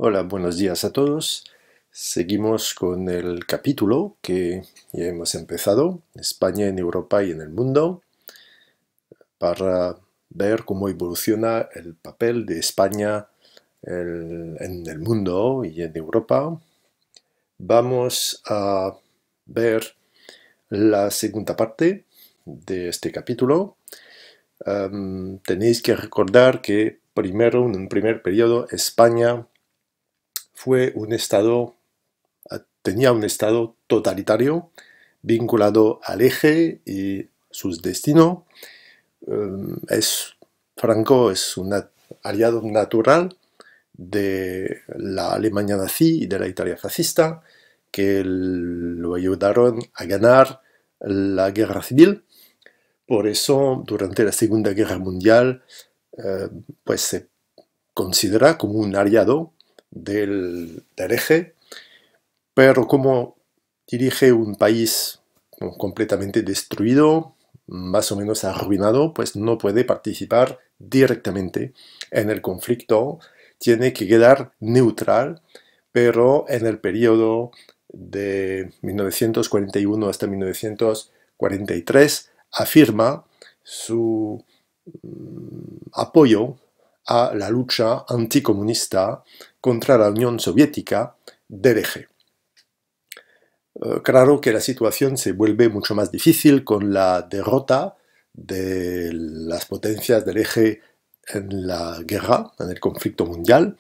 Hola, buenos días a todos. Seguimos con el capítulo que ya hemos empezado, España en Europa y en el mundo, para ver cómo evoluciona el papel de España en el mundo y en Europa. Vamos a ver la segunda parte de este capítulo. Tenéis que recordar que primero, en un primer periodo, España tenía un estado totalitario vinculado al eje y su destino. Franco es un aliado natural de la Alemania nazi y de la Italia fascista, que lo ayudaron a ganar la guerra civil. Por eso, durante la Segunda Guerra Mundial, pues se considera como un aliado del eje, pero como dirige un país completamente destruido, más o menos arruinado, pues no puede participar directamente en el conflicto, tiene que quedar neutral, pero en el periodo de 1941 hasta 1943 afirma su apoyo a la lucha anticomunista contra la Unión Soviética del eje. Claro que la situación se vuelve mucho más difícil con la derrota de las potencias del eje en la guerra, en el conflicto mundial.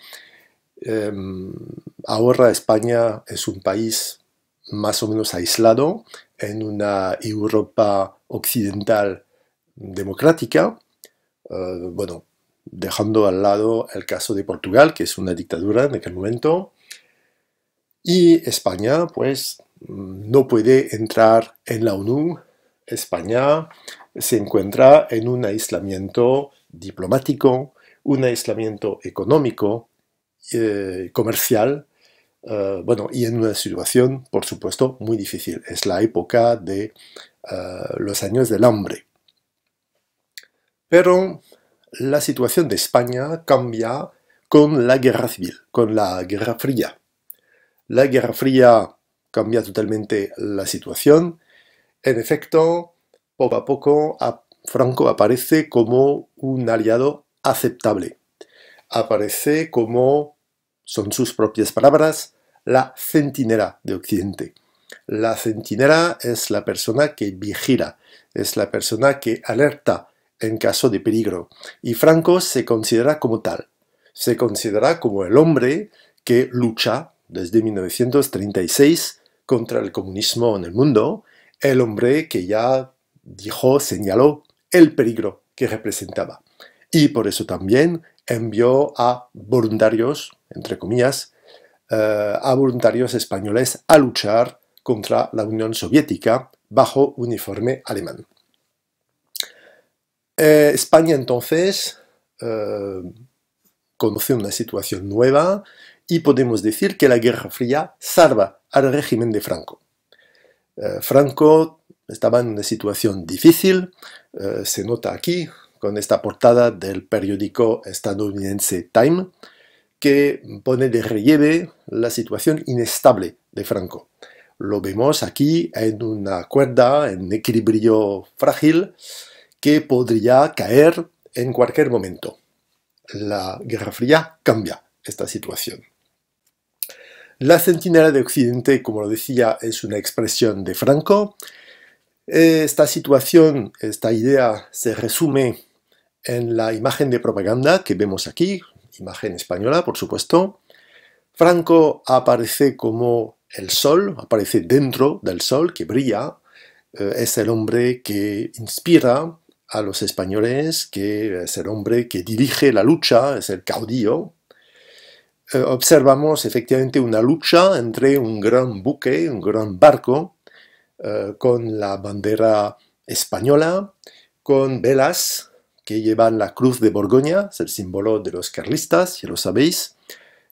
Ahora España es un país más o menos aislado en una Europa occidental democrática, bueno, dejando al lado el caso de Portugal, que es una dictadura en aquel momento, y España, pues, no puede entrar en la ONU. España se encuentra en un aislamiento diplomático, un aislamiento económico, comercial, bueno, y en una situación, por supuesto, muy difícil. Es la época de los años del hambre. Pero la situación de España cambia con la guerra civil, con la Guerra Fría. La Guerra Fría cambia totalmente la situación. En efecto, poco a poco Franco aparece como un aliado aceptable. Aparece como, son sus propias palabras, la centinela de Occidente. La centinela es la persona que vigila, es la persona que alerta en caso de peligro. Y Franco se considera como tal. Se considera como el hombre que lucha desde 1936 contra el comunismo en el mundo, el hombre que ya dijo, señaló el peligro que representaba. Y por eso también envió a voluntarios, entre comillas, a voluntarios españoles a luchar contra la Unión Soviética bajo uniforme alemán. España entonces conoce una situación nueva y podemos decir que la Guerra Fría salva al régimen de Franco. Franco estaba en una situación difícil, se nota aquí con esta portada del periódico estadounidense Time, que pone de relieve la situación inestable de Franco. Lo vemos aquí en una cuerda, en equilibrio frágil, que podría caer en cualquier momento. La Guerra Fría cambia esta situación. La centinela de Occidente, como lo decía, es una expresión de Franco. Esta situación, esta idea se resume en la imagen de propaganda que vemos aquí, imagen española, por supuesto. Franco aparece como el sol, aparece dentro del sol que brilla. Es el hombre que inspira a los españoles, que es el hombre que dirige la lucha, es el caudillo. Observamos efectivamente una lucha entre un gran buque, un gran barco, con la bandera española, con velas que llevan la cruz de Borgoña, es el símbolo de los carlistas, ya lo sabéis,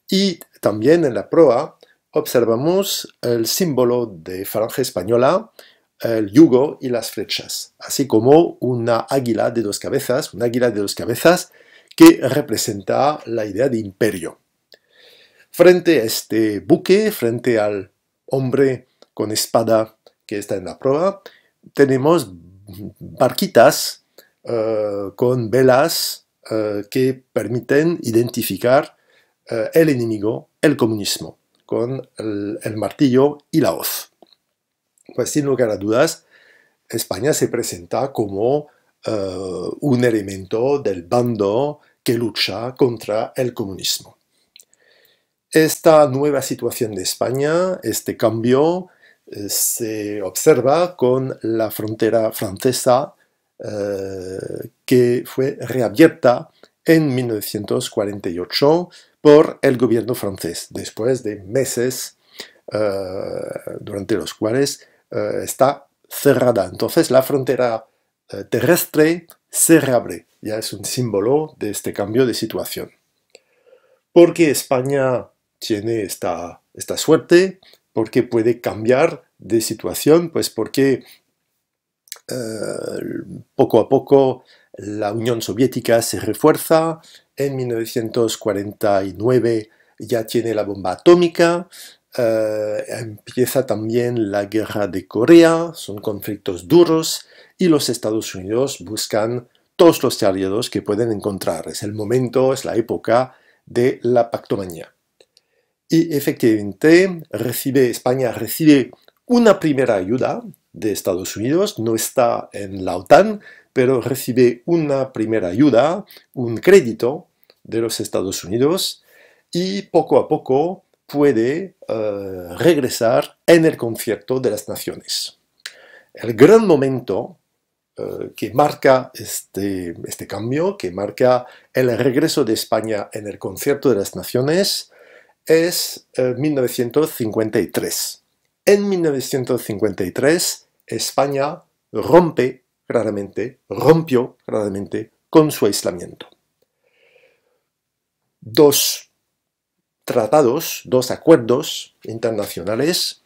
y también en la proa observamos el símbolo de Falange Española, el yugo y las flechas, así como una águila de dos cabezas que representa la idea de imperio. Frente a este buque, frente al hombre con espada que está en la proa, tenemos barquitas con velas que permiten identificar el enemigo, el comunismo, con el martillo y la hoz. Pues sin lugar a dudas, España se presenta como un elemento del bando que lucha contra el comunismo. Esta nueva situación de España, este cambio, se observa con la frontera francesa que fue reabierta en 1948 por el gobierno francés, después de meses durante los cuales está cerrada. Entonces la frontera terrestre se reabre, ya es un símbolo de este cambio de situación. ¿Por qué España tiene esta suerte? ¿Por qué puede cambiar de situación? Pues porque poco a poco la Unión Soviética se refuerza. En 1949 ya tiene la bomba atómica. Empieza también la guerra de Corea, son conflictos duros y los Estados Unidos buscan todos los aliados que pueden encontrar. Es el momento, es la época de la pactomanía. Y efectivamente España recibe una primera ayuda de Estados Unidos, no está en la OTAN, pero recibe una primera ayuda, un crédito de los Estados Unidos y poco a poco puede regresar en el concierto de las naciones. El gran momento que marca este cambio, que marca el regreso de España en el concierto de las naciones, es 1953. En 1953 España rompió claramente con su aislamiento. Dos tratados, dos acuerdos internacionales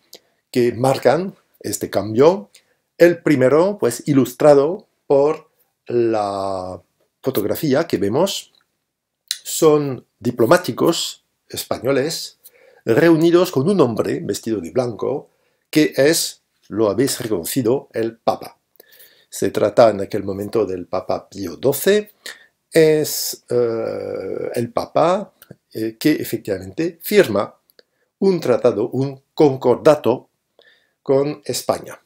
que marcan este cambio. El primero, pues ilustrado por la fotografía que vemos, son diplomáticos españoles reunidos con un hombre vestido de blanco que es, lo habéis reconocido, el Papa. Se trata en aquel momento del Papa Pío XII, es el Papa que efectivamente firma un tratado, un concordato con España.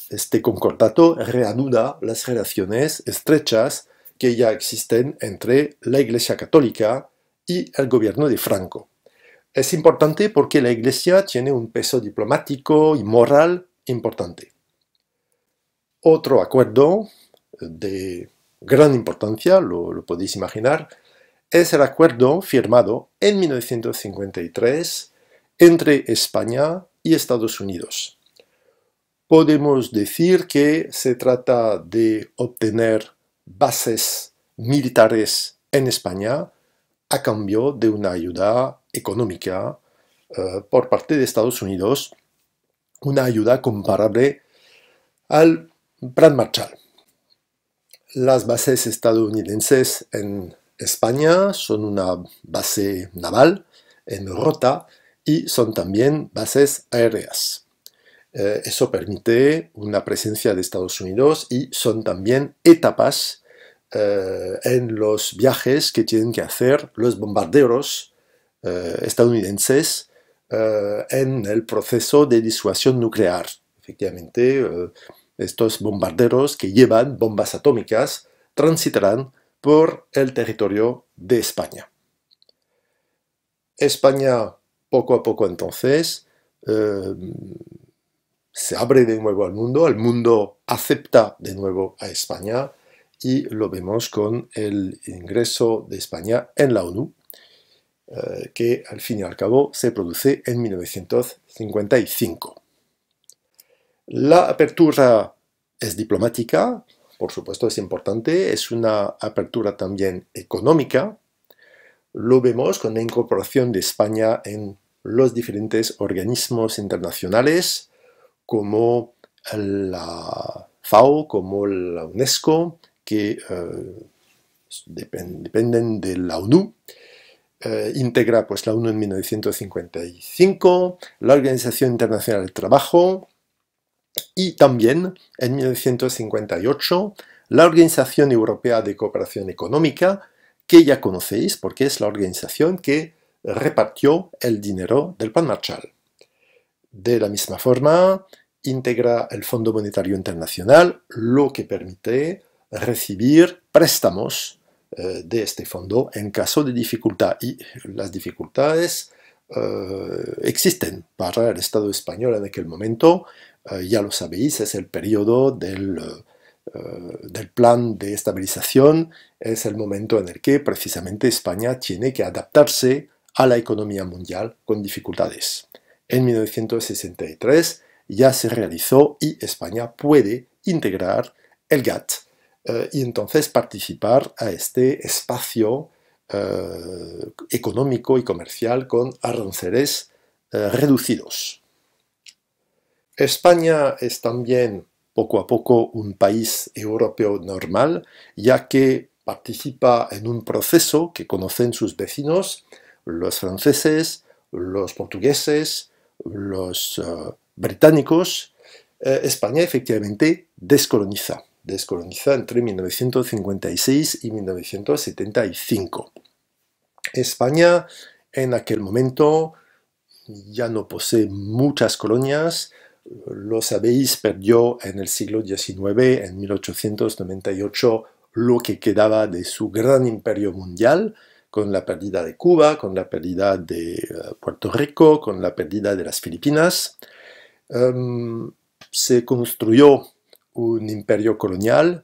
Este concordato reanuda las relaciones estrechas que ya existen entre la Iglesia Católica y el gobierno de Franco. Es importante porque la Iglesia tiene un peso diplomático y moral importante. Otro acuerdo de gran importancia, lo podéis imaginar, es el acuerdo firmado en 1953 entre España y Estados Unidos. Podemos decir que se trata de obtener bases militares en España a cambio de una ayuda económica por parte de Estados Unidos, una ayuda comparable al Plan Marshall. Las bases estadounidenses en España son una base naval en Rota y son también bases aéreas. Eso permite una presencia de Estados Unidos y son también etapas en los viajes que tienen que hacer los bombarderos estadounidenses en el proceso de disuasión nuclear. Efectivamente, estos bombarderos que llevan bombas atómicas transitarán por el territorio de España. España, poco a poco entonces, se abre de nuevo al mundo, el mundo acepta de nuevo a España y lo vemos con el ingreso de España en la ONU, que al fin y al cabo se produce en 1955. La apertura es diplomática, por supuesto es importante, es una apertura también económica. Lo vemos con la incorporación de España en los diferentes organismos internacionales, como la FAO, como la UNESCO, que dependen de la ONU. integra pues, la ONU en 1955, la Organización Internacional del Trabajo y también en 1958 la Organización Europea de Cooperación Económica, que ya conocéis porque es la organización que repartió el dinero del Plan Marshall. De la misma forma, integra el Fondo Monetario Internacional, lo que permite recibir préstamos de este fondo en caso de dificultad. Y las dificultades existen para el Estado español en aquel momento. Ya lo sabéis, es el periodo del plan de estabilización, es el momento en el que precisamente España tiene que adaptarse a la economía mundial con dificultades. En 1963 ya se realizó y España puede integrar el GATT y entonces participar a este espacio económico y comercial con aranceles reducidos. España es también poco a poco un país europeo normal, ya que participa en un proceso que conocen sus vecinos, los franceses, los portugueses, los británicos. España efectivamente descoloniza entre 1956 y 1975. España en aquel momento ya no posee muchas colonias. Lo sabéis, perdió en el siglo XIX, en 1898, lo que quedaba de su gran imperio mundial, con la pérdida de Cuba, con la pérdida de Puerto Rico, con la pérdida de las Filipinas. Se construyó un imperio colonial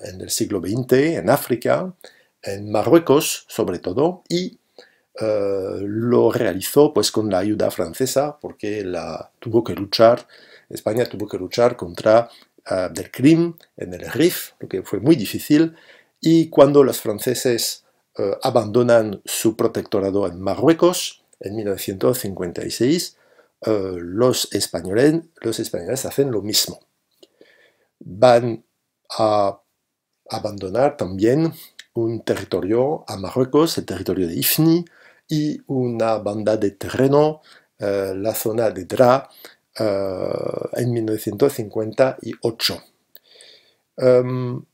en el siglo XX, en África, en Marruecos sobre todo, y lo realizó pues con la ayuda francesa porque España tuvo que luchar contra del Krim en el Rif, lo que fue muy difícil, y cuando los franceses abandonan su protectorado en Marruecos en 1956, los españoles hacen lo mismo. Van a abandonar también un territorio a Marruecos, el territorio de Ifni, y una banda de terreno, la zona de Dra, en 1958. En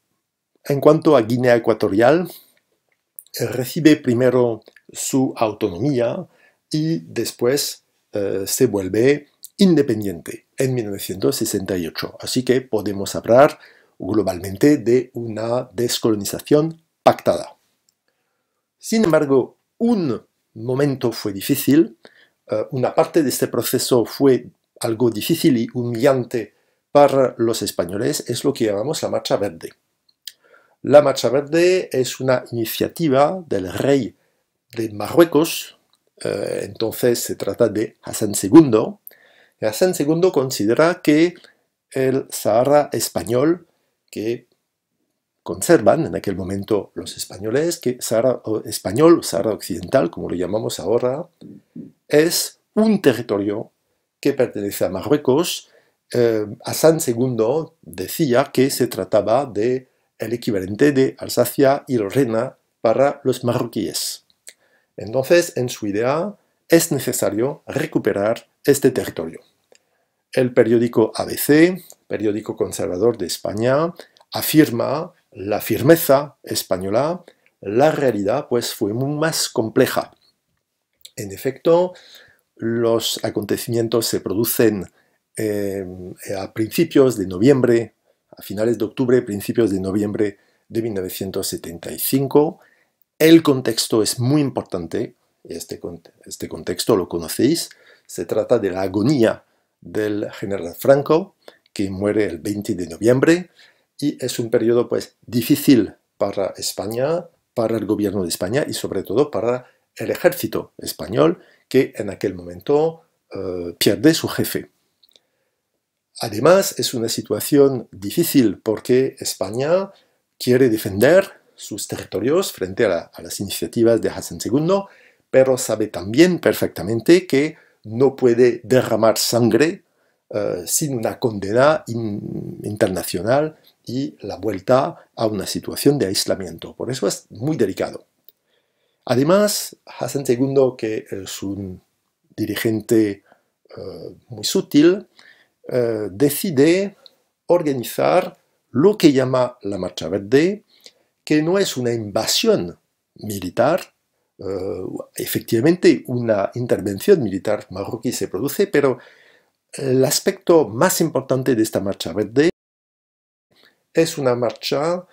cuanto a Guinea Ecuatorial, recibe primero su autonomía y después se vuelve independiente en 1968. Así que podemos hablar globalmente de una descolonización pactada. Sin embargo, un momento fue difícil, una parte de este proceso fue algo difícil y humillante para los españoles, es lo que llamamos la Marcha Verde. La Marcha Verde es una iniciativa del rey de Marruecos, entonces se trata de Hassan II. Hassan II considera que el Sahara español, que conservan en aquel momento los españoles, que Sahara español, Sahara occidental, como lo llamamos ahora, es un territorio que pertenece a Marruecos. Hassan II decía que se trataba de el equivalente de Alsacia y Lorena para los marroquíes. Entonces, en su idea, es necesario recuperar este territorio. El periódico ABC, periódico conservador de España, afirma la firmeza española. La realidad pues fue muy más compleja. En efecto, los acontecimientos se producen a principios de noviembre, a finales de octubre, principios de noviembre de 1975. El contexto es muy importante, este contexto lo conocéis, se trata de la agonía del general Franco, que muere el 20 de noviembre, y es un periodo pues difícil para España, para el gobierno de España y sobre todo para el ejército español, que en aquel momento pierde su jefe. Además, es una situación difícil porque España quiere defender sus territorios frente a las iniciativas de Hassan II, pero sabe también perfectamente que no puede derramar sangre sin una condena internacional y la vuelta a una situación de aislamiento. Por eso es muy delicado. Además, Hassan II, que es un dirigente muy sutil, decide organizar lo que llama la Marcha Verde, que no es una invasión militar, efectivamente una intervención militar marroquí se produce, pero el aspecto más importante de esta Marcha Verde es una marcha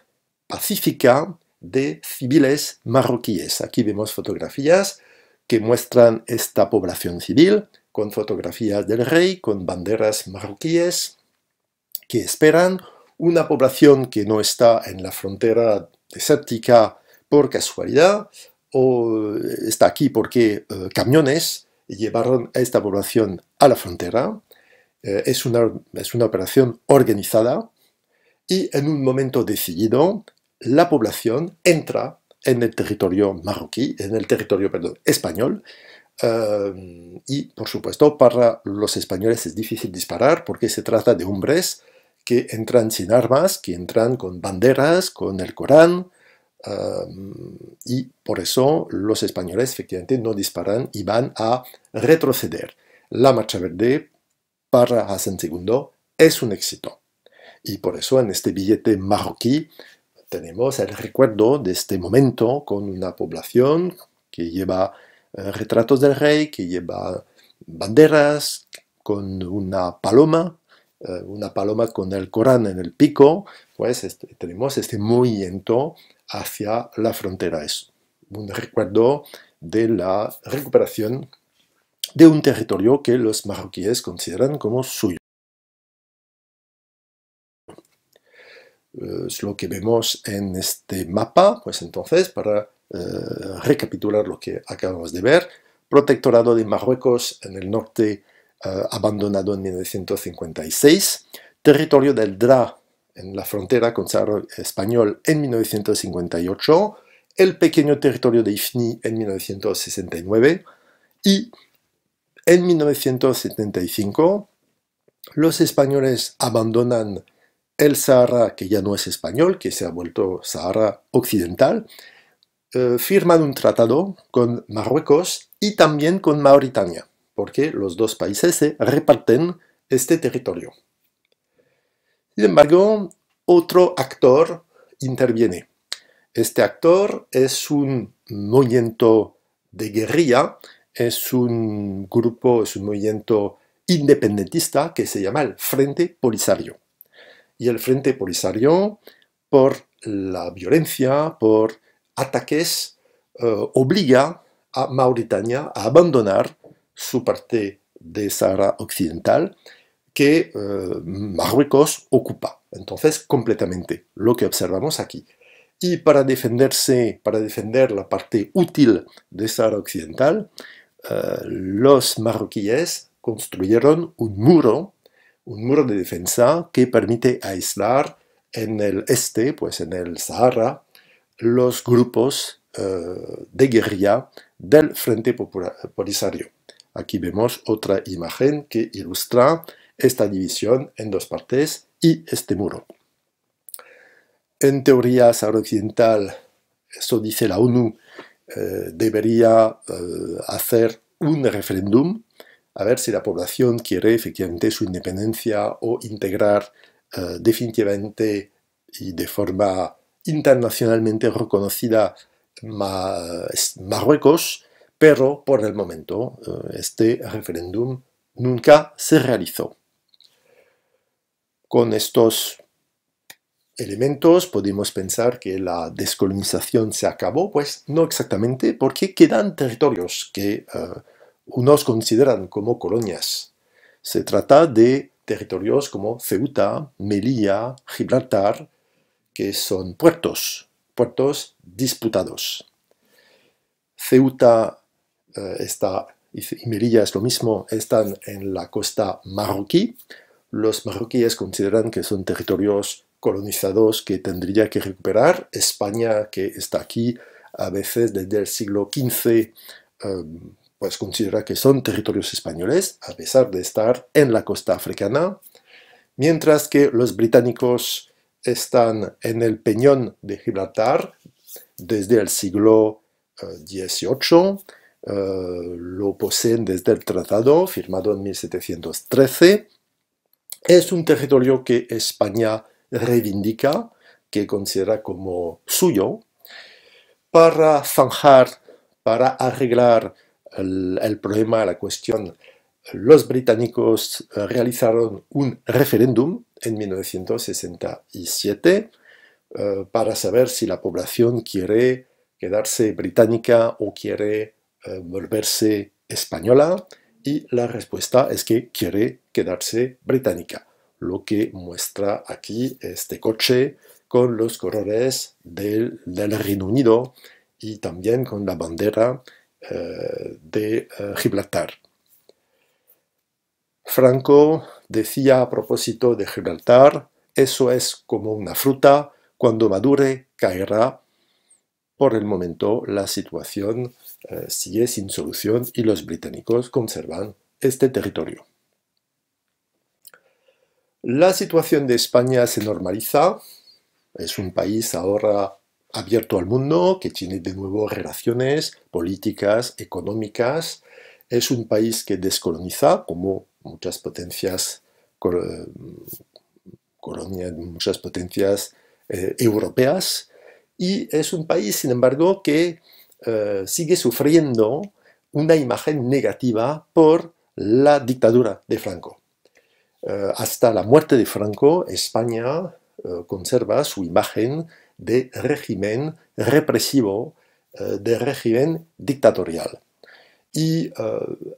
pacífica de civiles marroquíes. Aquí vemos fotografías que muestran esta población civil, con fotografías del rey, con banderas marroquíes, que esperan, una población que no está en la frontera desértica por casualidad, o está aquí porque camiones llevaron a esta población a la frontera. Es una operación organizada y en un momento decidido la población entra en el territorio marroquí, en el territorio, perdón, español, y por supuesto para los españoles es difícil disparar porque se trata de hombres que entran sin armas, que entran con banderas, con el Corán, y por eso los españoles efectivamente no disparan y van a retroceder. La Marcha Verde para Hassan II es un éxito. Y por eso en este billete marroquí tenemos el recuerdo de este momento con una población que lleva retratos del rey, que lleva banderas, con una paloma con el Corán en el pico, pues tenemos este movimiento hacia la frontera. Es un recuerdo de la recuperación de un territorio que los marroquíes consideran como suyo. Es lo que vemos en este mapa, pues entonces, para recapitular lo que acabamos de ver, protectorado de Marruecos en el norte abandonado en 1956, territorio del Dra en la frontera con Sahara español en 1958, el pequeño territorio de Ifni en 1969 y en 1975 los españoles abandonan el Sahara, que ya no es español, que se ha vuelto Sahara occidental, firman un tratado con Marruecos y también con Mauritania, porque los dos países se reparten este territorio. Sin embargo, otro actor interviene. Este actor es un movimiento de guerrilla, es un grupo, es un movimiento independentista que se llama el Frente Polisario. Y el Frente Polisario, por la violencia, por ataques, obliga a Mauritania a abandonar su parte de Sahara Occidental que Marruecos ocupa, entonces completamente, lo que observamos aquí. Y para defenderse, para defender la parte útil de Sahara Occidental, los marroquíes construyeron un muro de defensa que permite aislar en el este, pues en el Sahara, los grupos de guerrilla del Frente Polisario. Aquí vemos otra imagen que ilustra esta división en dos partes y este muro. En teoría, Sahara Occidental, eso dice la ONU, debería hacer un referéndum a ver si la población quiere efectivamente su independencia o integrar definitivamente y de forma internacionalmente reconocida Marruecos, pero por el momento este referéndum nunca se realizó. Con estos elementos podemos pensar que la descolonización se acabó, pues no exactamente, porque quedan territorios que unos consideran como colonias. Se trata de territorios como Ceuta, Melilla, Gibraltar, que son puertos disputados. Ceuta y Melilla es lo mismo, están en la costa marroquí. Los marroquíes consideran que son territorios colonizados que tendría que recuperar. España, que está aquí a veces desde el siglo XV, pues considera que son territorios españoles, a pesar de estar en la costa africana, mientras que los británicos están en el peñón de Gibraltar desde el siglo XVIII, lo poseen desde el tratado firmado en 1713. Es un territorio que España reivindica, que considera como suyo, para zanjar, para arreglar el problema, la cuestión. Los británicos realizaron un referéndum en 1967 para saber si la población quiere quedarse británica o quiere volverse española, y la respuesta es que quiere quedarse británica, lo que muestra aquí este coche con los colores del Reino Unido y también con la bandera de Gibraltar. Franco decía a propósito de Gibraltar: eso es como una fruta, cuando madure caerá. Por el momento la situación sigue sin solución y los británicos conservan este territorio. La situación de España se normaliza. Es un país ahora abierto al mundo, que tiene de nuevo relaciones políticas, económicas. Es un país que descoloniza, como muchas potencias europeas, y es un país, sin embargo, que sigue sufriendo una imagen negativa por la dictadura de Franco. Hasta la muerte de Franco, España conserva su imagen de régimen represivo, de régimen dictatorial. Y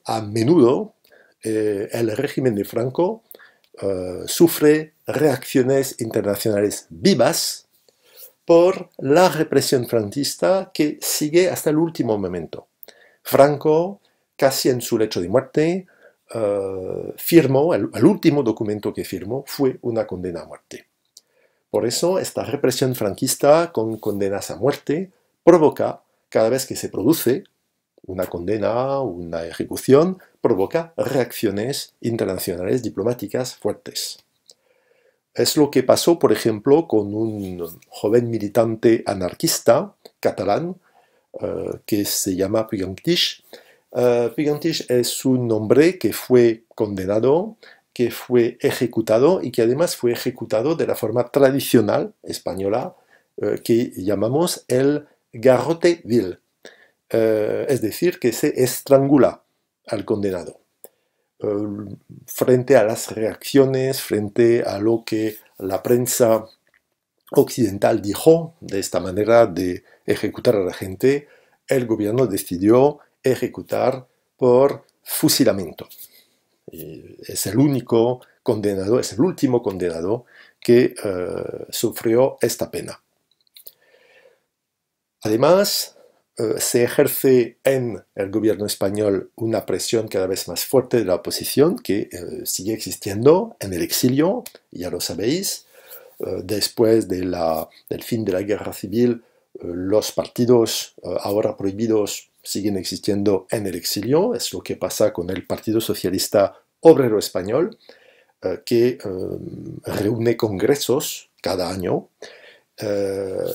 a menudo el régimen de Franco sufre reacciones internacionales vivas por la represión franquista que sigue hasta el último momento. Franco, casi en su lecho de muerte, firmó, el último documento que firmó fue una condena a muerte. Por eso esta represión franquista con condenas a muerte provoca, cada vez que se produce una condena, una ejecución, provoca reacciones internacionales diplomáticas fuertes. Es lo que pasó, por ejemplo, con un joven militante anarquista catalán que se llama Puig-en-Tix. Puig-en-Tix es un hombre que fue condenado, que fue ejecutado y que además fue ejecutado de la forma tradicional española que llamamos el garrote vil. Es decir, que se estrangula al condenado. Frente a las reacciones, frente a lo que la prensa occidental dijo de esta manera de ejecutar a la gente, el gobierno decidió ejecutar por fusilamiento. Y es el único condenado, es el último condenado que sufrió esta pena. Además, se ejerce en el gobierno español una presión cada vez más fuerte de la oposición, que sigue existiendo en el exilio, ya lo sabéis. Después del fin de la guerra civil, los partidos ahora prohibidos siguen existiendo en el exilio. Es lo que pasa con el Partido Socialista Obrero Español, que reúne congresos cada año.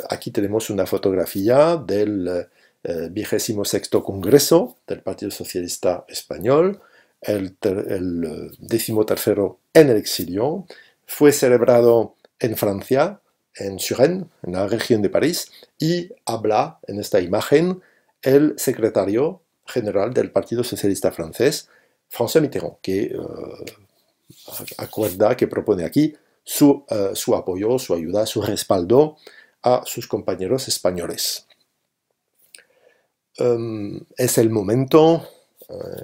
Aquí tenemos una fotografía del 26º Congreso del Partido Socialista Español, el 13º en el exilio. Fue celebrado en Francia, en Suresnes, en la región de París, y habla en esta imagen el secretario general del Partido Socialista francés, François Mitterrand, que acuerda, que propone aquí su apoyo, su ayuda, su respaldo a sus compañeros españoles. Es el momento,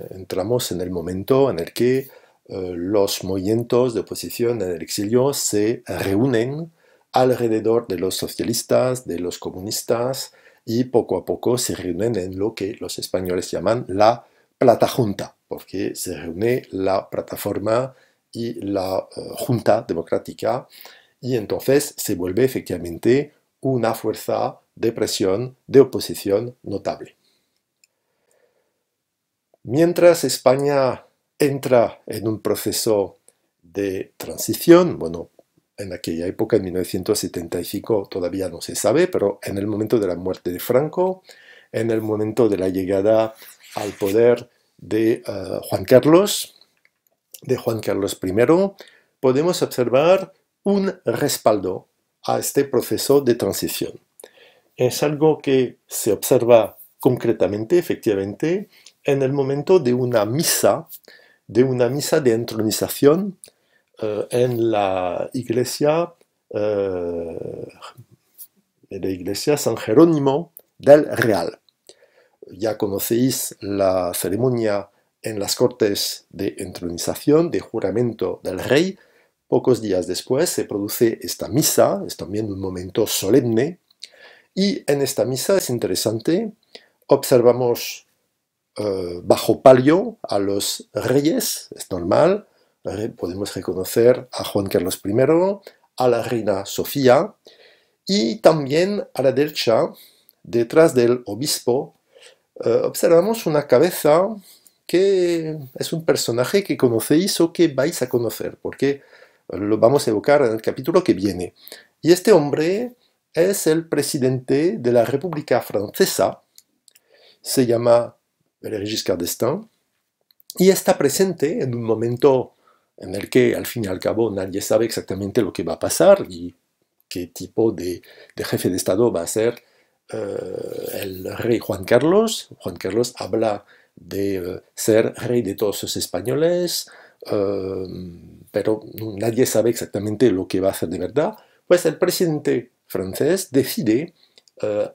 entramos en el momento en el que los movimientos de oposición en el exilio se reúnen alrededor de los socialistas, de los comunistas, y poco a poco se reúnen en lo que los españoles llaman la Plata-Junta, porque se reúne la plataforma y la Junta Democrática, y entonces se vuelve efectivamente una fuerza de presión, de oposición notable. Mientras España entra en un proceso de transición, bueno, en aquella época, en 1975, todavía no se sabe, pero en el momento de la muerte de Franco, en el momento de la llegada al poder de Juan Carlos I, podemos observar un respaldo a este proceso de transición. Es algo que se observa concretamente, efectivamente, en el momento de una misa de entronización en la iglesia San Jerónimo del Real. Ya conocéis la ceremonia en las cortes de entronización, de juramento del rey. Pocos días después se produce esta misa, es también un momento solemne, y en esta misa es interesante, observamos bajo palio a los reyes, es normal, podemos reconocer a Juan Carlos I, a la reina Sofía, y también a la derecha, detrás del obispo, observamos una cabeza que es un personaje que conocéis o que vais a conocer, porque lo vamos a evocar en el capítulo que viene. Y este hombre es el presidente de la República Francesa, se llama Valéry Giscard d'Estaing, y está presente en un momento en el que al fin y al cabo nadie sabe exactamente lo que va a pasar y qué tipo de jefe de Estado va a ser el rey Juan Carlos. Juan Carlos habla de ser rey de todos los españoles, pero nadie sabe exactamente lo que va a hacer de verdad. Pues el presidente francés decide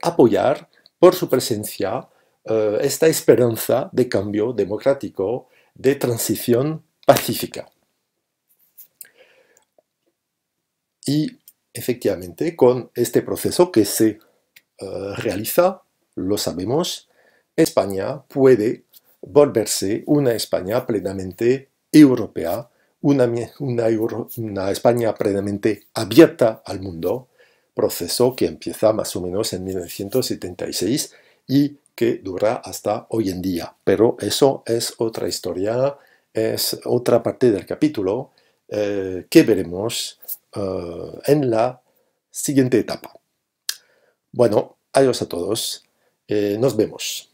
apoyar por su presencia esta esperanza de cambio democrático, de transición pacífica. Y efectivamente, con este proceso que se realiza, lo sabemos, España puede volverse una España plenamente europea, una España plenamente abierta al mundo, proceso que empieza más o menos en 1976 y que dura hasta hoy en día. Pero eso es otra historia, es otra parte del capítulo que veremos en la siguiente etapa. Bueno, adiós a todos, nos vemos.